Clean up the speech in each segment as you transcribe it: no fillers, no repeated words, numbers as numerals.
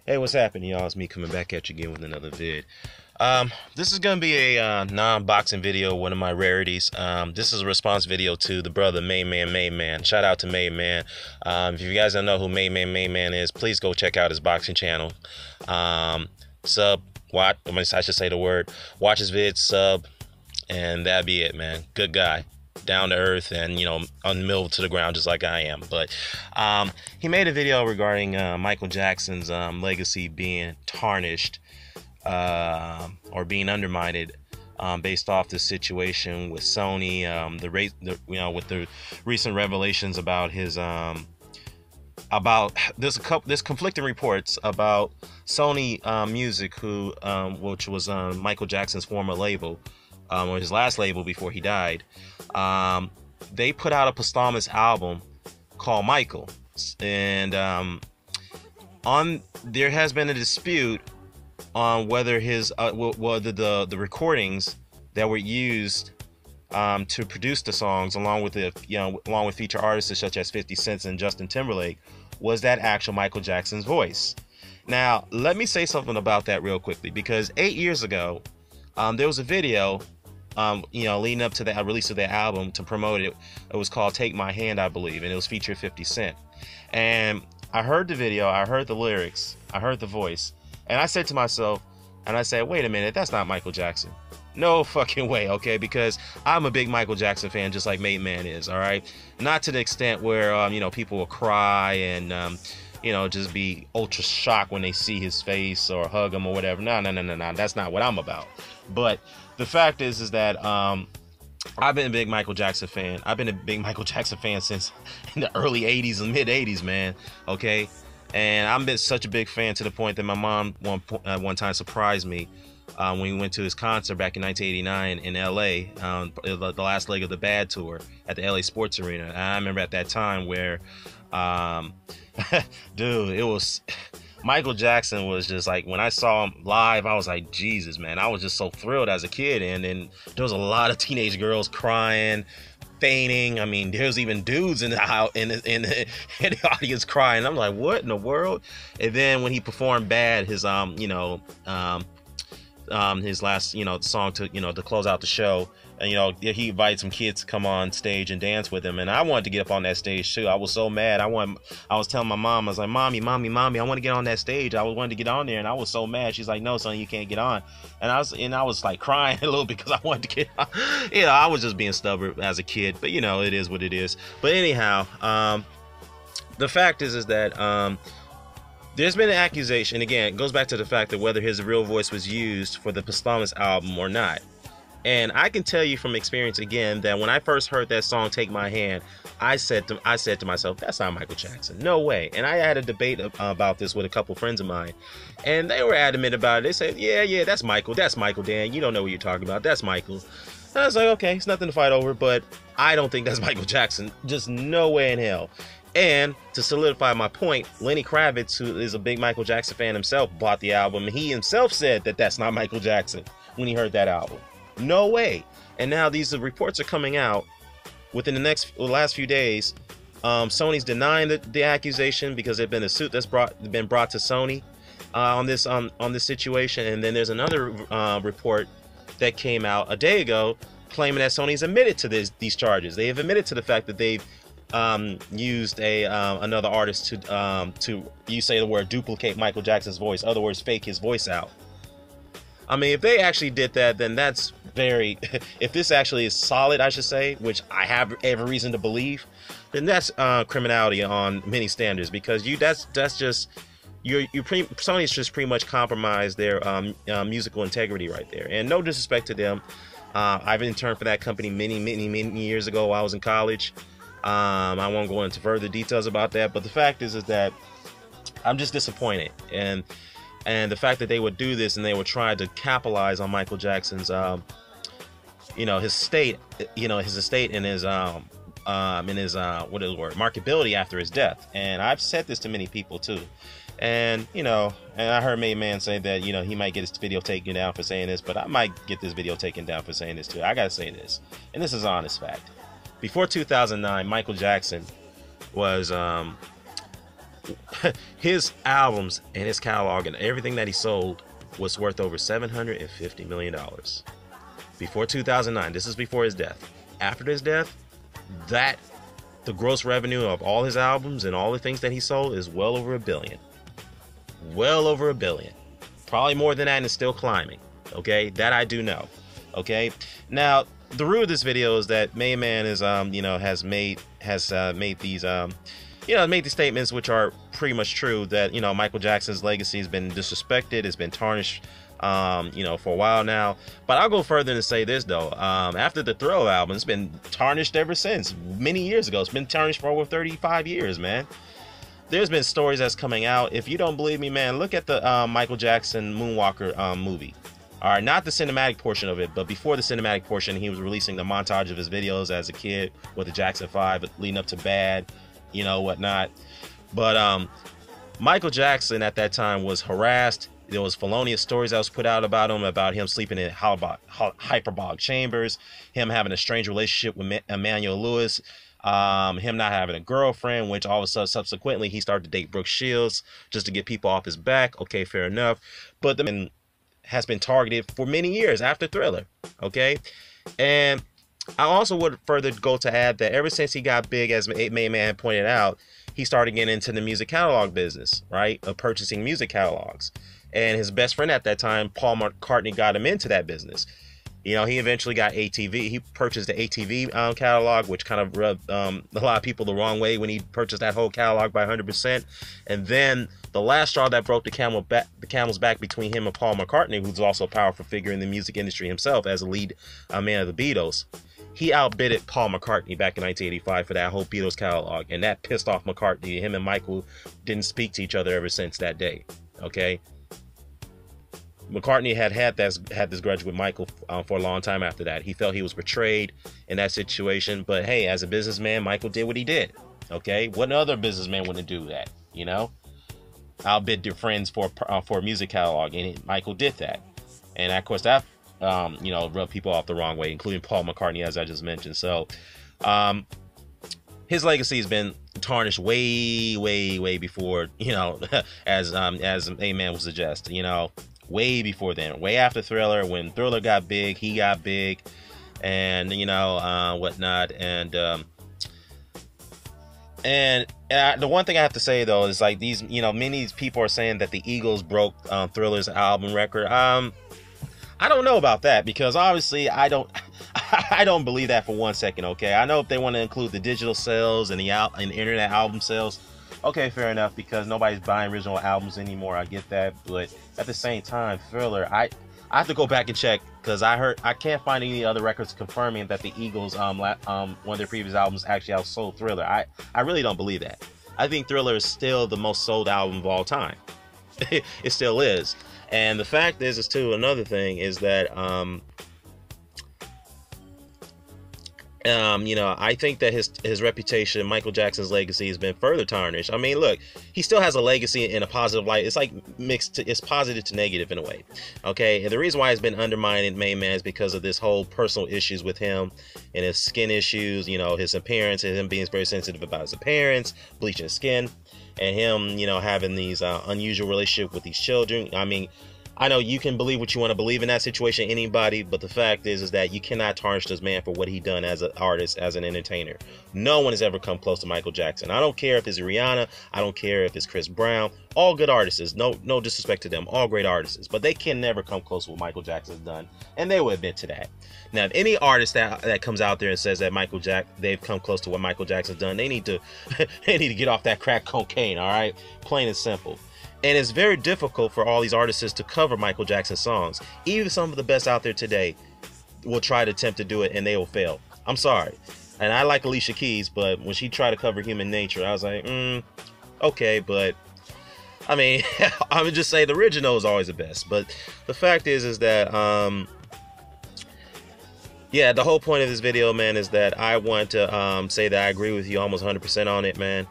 Hey, what's happening, y'all? It's me coming back at you again with another vid. This is gonna be a non-boxing video, one of my rarities. This is a response video to the brother Mainman. Shout out to Mainman. If you guys don't know who Mainman is, please go check out his boxing channel. Sub, watch. I should say the word. Watch his vids, sub, and that'd be it, man. Good guy. Down to earth and unmilled to the ground just like I am. But he made a video regarding Michael Jackson's legacy being tarnished or being undermined based off the situation with Sony, with the recent revelations about his about this conflicting reports about Sony Music, which was Michael Jackson's former label, or his last label before he died. They put out a posthumous album called Michael, and there has been a dispute on whether the recordings that were used to produce the songs, along with feature artists such as 50 Cent and Justin Timberlake, was that actual Michael Jackson's voice. Now, let me say something about that real quickly, because 8 years ago, there was a video leading up to the release of the album to promote it. It was called Take My Hand, I believe, and it was featured 50 Cent. And I heard the video, I heard the lyrics, I heard the voice, and I said to myself, wait a minute, that's not Michael Jackson. No fucking way, okay? Because I'm a big Michael Jackson fan, just like Mainman is, all right? Not to the extent where, people will cry and, just be ultra shocked when they see his face or hug him or whatever. No, that's not what I'm about. But the fact is that I've been a big Michael Jackson fan. I've been a big Michael Jackson fan since in the early 80s and mid 80s, man. Okay? And I've been such a big fan to the point that my mom one time surprised me when we went to his concert back in 1989 in LA, the last leg of the Bad tour at the LA Sports Arena. And I remember at that time where, dude, it was... Michael Jackson was just like, when I saw him live, I was like, Jesus, man. I was just so thrilled as a kid. And then there was a lot of teenage girls crying, fainting. I mean, there's even dudes in the audience crying. I'm like, what in the world? And then when he performed Bad, his his last song to close out the show, and he invited some kids to come on stage and dance with him, and I wanted to get up on that stage too. I was so mad. I was telling my mom, I was like, mommy, I want to get on that stage. I wanted to get on there, and I was so mad. She's like, no, son, you can't get on. And I was like crying a little because I wanted to get on. I was just being stubborn as a kid, but it is what it is. But anyhow, the fact is that there's been an accusation. Again, it goes back to the fact that whether his real voice was used for the posthumous album or not. And I can tell you from experience again that when I first heard that song, Take My Hand, I said to myself, that's not Michael Jackson. No way. And I had a debate about this with a couple friends of mine, and they were adamant about it. They said, yeah, that's Michael. That's Michael, Dan. You don't know what you're talking about. That's Michael. And I was like, okay, it's nothing to fight over, but I don't think that's Michael Jackson. Just no way in hell. And to solidify my point, Lenny Kravitz, who is a big Michael Jackson fan himself, bought the album, and he himself said that that's not Michael Jackson when he heard that album. No way. And now these reports are coming out within the last few days. Sony's denying the accusation because there's been a suit that's been brought to Sony on this situation. And then there's another report that came out a day ago claiming that Sony's admitted to these charges. They have admitted to the fact that they've used another artist to you say the word duplicate Michael Jackson's voice, in other words, fake his voice out. I mean, if they actually did that, then that's very... If this actually is solid, I should say, which I have every reason to believe, then that's criminality on many standards, because that's just... Sony's just pretty much compromised their musical integrity right there. And no disrespect to them. I've interned for that company many years ago while I was in college. I won't go into further details about that, but the fact is that I'm just disappointed. And the fact that they would do this and they would try to capitalize on Michael Jackson's, his estate and his marketability after his death. And I've said this to many people too. And I heard Mainman say that he might get his video taken down for saying this, but I might get this video taken down for saying this too. I gotta say this, and this is an honest fact. Before 2009, Michael Jackson was his albums and his catalog and everything that he sold was worth over $750 million. Before 2009, this is before his death. After his death, the gross revenue of all his albums and all the things that he sold is well over $1 billion. Well over $1 billion. Probably more than that, and it's still climbing. Okay, that I do know. Okay, now the root of this video is that Mainman is has made these made these statements, which are pretty much true, that Michael Jackson's legacy has been disrespected, it's been tarnished for a while now. But I'll go further and say this though, after the Thriller album, it's been tarnished ever since. Many years ago, it's been tarnished for over 35 years, man. There's been stories that's coming out. If you don't believe me, man, look at the Michael Jackson Moonwalker movie. All right, not the cinematic portion of it, but before the cinematic portion, he was releasing the montage of his videos as a kid with the Jackson 5 leading up to Bad, whatnot. But Michael Jackson at that time was harassed. There was felonious stories that was put out about him sleeping in hyperbolic chambers, him having a strange relationship with Emmanuel Lewis, him not having a girlfriend, which all of a sudden subsequently he started to date Brooke Shields just to get people off his back. Okay, fair enough. But the man has been targeted for many years after Thriller. Okay, and I also would further go to add that ever since he got big, as Mainman pointed out, he started getting into the music catalog business, right, of purchasing music catalogs. And his best friend at that time, Paul McCartney, got him into that business. He eventually got ATV. He purchased the ATV catalog, which kind of rubbed a lot of people the wrong way when he purchased that whole catalog by 100%. And then the last straw that broke the camel's back between him and Paul McCartney, who's also a powerful figure in the music industry himself as a lead man of the Beatles, he outbidded Paul McCartney back in 1985 for that whole Beatles catalog, and that pissed off McCartney. Him and Michael didn't speak to each other ever since that day. Okay. McCartney had this grudge with Michael for a long time after that. He felt he was betrayed in that situation. But hey, as a businessman, Michael did what he did. Okay, what other businessman wouldn't do that? Outbid their friends for a music catalog, and Michael did that. And of course that rubbed people off the wrong way, including Paul McCartney, as I just mentioned. So his legacy has been tarnished way before, as Mainman would suggest, way before then, way after Thriller. When Thriller got big, he got big, and whatnot. And the one thing I have to say though is, like, these, many people are saying that the Eagles broke Thriller's album record. I don't know about that, because obviously I don't believe that for one second. Okay, I know if they want to include the digital sales and the internet album sales, okay, fair enough, because nobody's buying original albums anymore. I get that, but at the same time, Thriller, I have to go back and check, because I can't find any other records confirming that the Eagles one of their previous albums actually outsold Thriller. I really don't believe that. I think Thriller is still the most sold album of all time. It still is. And the fact is too, another thing is that I think that his reputation, Michael Jackson's legacy, has been further tarnished. I mean, look, he still has a legacy in a positive light. It's like it's positive to negative in a way. Okay, and the reason why it's been undermined in Mainman is because of this whole personal issues with him and his skin issues. His appearance, and him being very sensitive about his appearance, bleaching his skin, and him, having these unusual relationship with these children. I mean, I know you can believe what you want to believe in that situation, anybody, but the fact is that you cannot tarnish this man for what he done as an artist, as an entertainer. No one has ever come close to Michael Jackson. I don't care if it's Rihanna, I don't care if it's Chris Brown, all good artists, no disrespect to them, all great artists, but they can never come close to what Michael Jackson's done, and they will admit to that. Now, if any artist that comes out there and says that they've come close to what Michael Jackson's done, they need to get off that crack cocaine, all right? Plain and simple. And it's very difficult for all these artists to cover Michael Jackson songs. Even some of the best out there today will try to attempt to do it, and they will fail. I'm sorry. And I like Alicia Keys, but when she tried to cover Human Nature, I was like, okay, but I mean, I would just say the original is always the best. But the fact is that, yeah, the whole point of this video, man, is that I want to say that I agree with you almost 100% on it, man.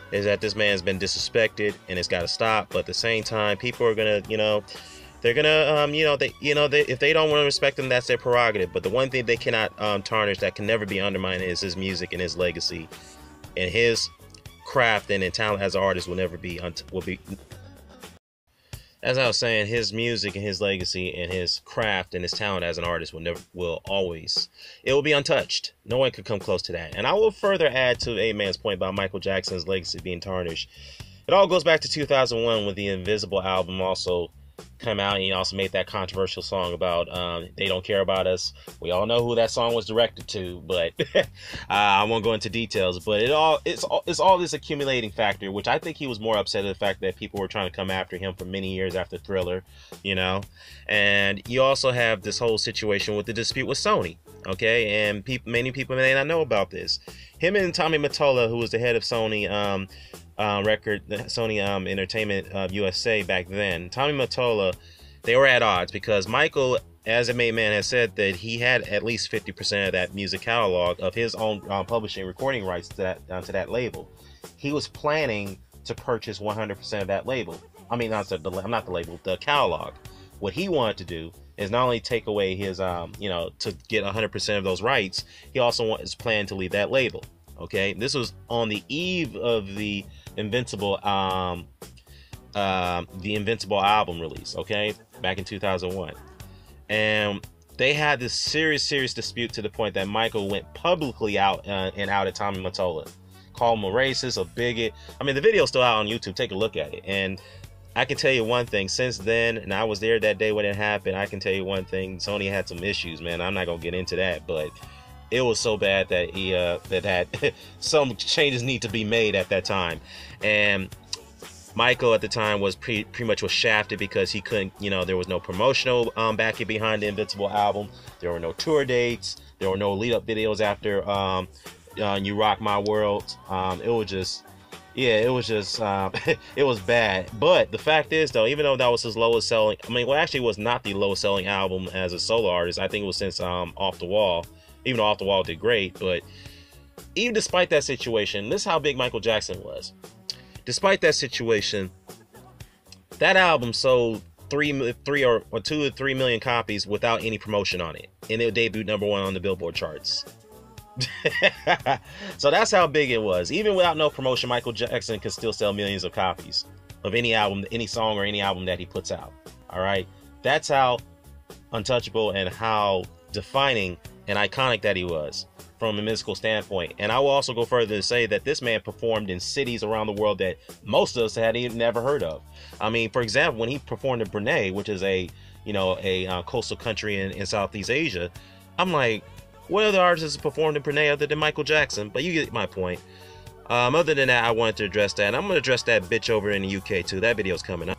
Is that this man's been disrespected, and it's got to stop. But at the same time, people are gonna, they're gonna, if they don't want to respect him, that's their prerogative. But the one thing they cannot tarnish, that can never be undermined, is his music and his legacy, and his craft and talent as an artist will never be as I was saying, his music and his legacy and his craft and his talent as an artist will always, it will be untouched. No one could come close to that. And I will further add to A-Man's point about Michael Jackson's legacy being tarnished. It all goes back to 2001 when the Invisible album also come out, and he also made that controversial song about They Don't Care About Us. We all know who that song was directed to, but I won't go into details. But it's all this accumulating factor, which I think he was more upset at the fact that people were trying to come after him for many years after Thriller, you know. And you also have this whole situation with the dispute with Sony, okay? And many people may not know about this. Him and Tommy Mottola, who was the head of Sony Sony Entertainment USA back then, Tommy Mottola, they were at odds because Michael, as a Mainman, has said that he had at least 50% of that music catalog of his own publishing recording rights to that label. He was planning to purchase 100% of that label. I mean, not the label, the catalog. What he wanted to do is not only take away his, to get 100% of those rights, he also is planning to leave that label. Okay, this was on the eve of the Invincible album release. Okay, back in 2001, and they had this serious dispute to the point that Michael went publicly out at Tommy Mottola, called him a racist, a bigot. I mean, the video's still out on YouTube. Take a look at it, and I can tell you one thing. Since then, and I was there that day when it happened, I can tell you one thing. Sony had some issues, man. I'm not gonna get into that, but it was so bad that he that some changes need to be made at that time. And Michael at the time was pretty much was shafted because he couldn't, there was no promotional backing behind the Invincible album. There were no tour dates. There were no lead-up videos after You Rock My World. It was just, it was bad. But the fact is, though, even though that was his lowest selling, actually it was not the lowest selling album as a solo artist. I think it was since Off the Wall. Even though Off the Wall did great, but even despite that situation, this is how big Michael Jackson was. Despite that situation, that album sold 2 to 3 million copies without any promotion on it, and it debuted #1 on the Billboard charts. So that's how big it was. Even without no promotion, Michael Jackson could still sell millions of copies of any album, any song, or any album that he puts out. All right, that's how untouchable and how defining and iconic that he was from a musical standpoint. And I will also go further to say that this man performed in cities around the world that most of us had even never heard of. I mean, for example, when he performed in Brunei, which is a coastal country in Southeast Asia, I'm like, what other artists have performed in Brunei other than Michael Jackson? But you get my point. Other than that, I wanted to address that, and I'm going to address that bitch over in the UK too. That video's coming up.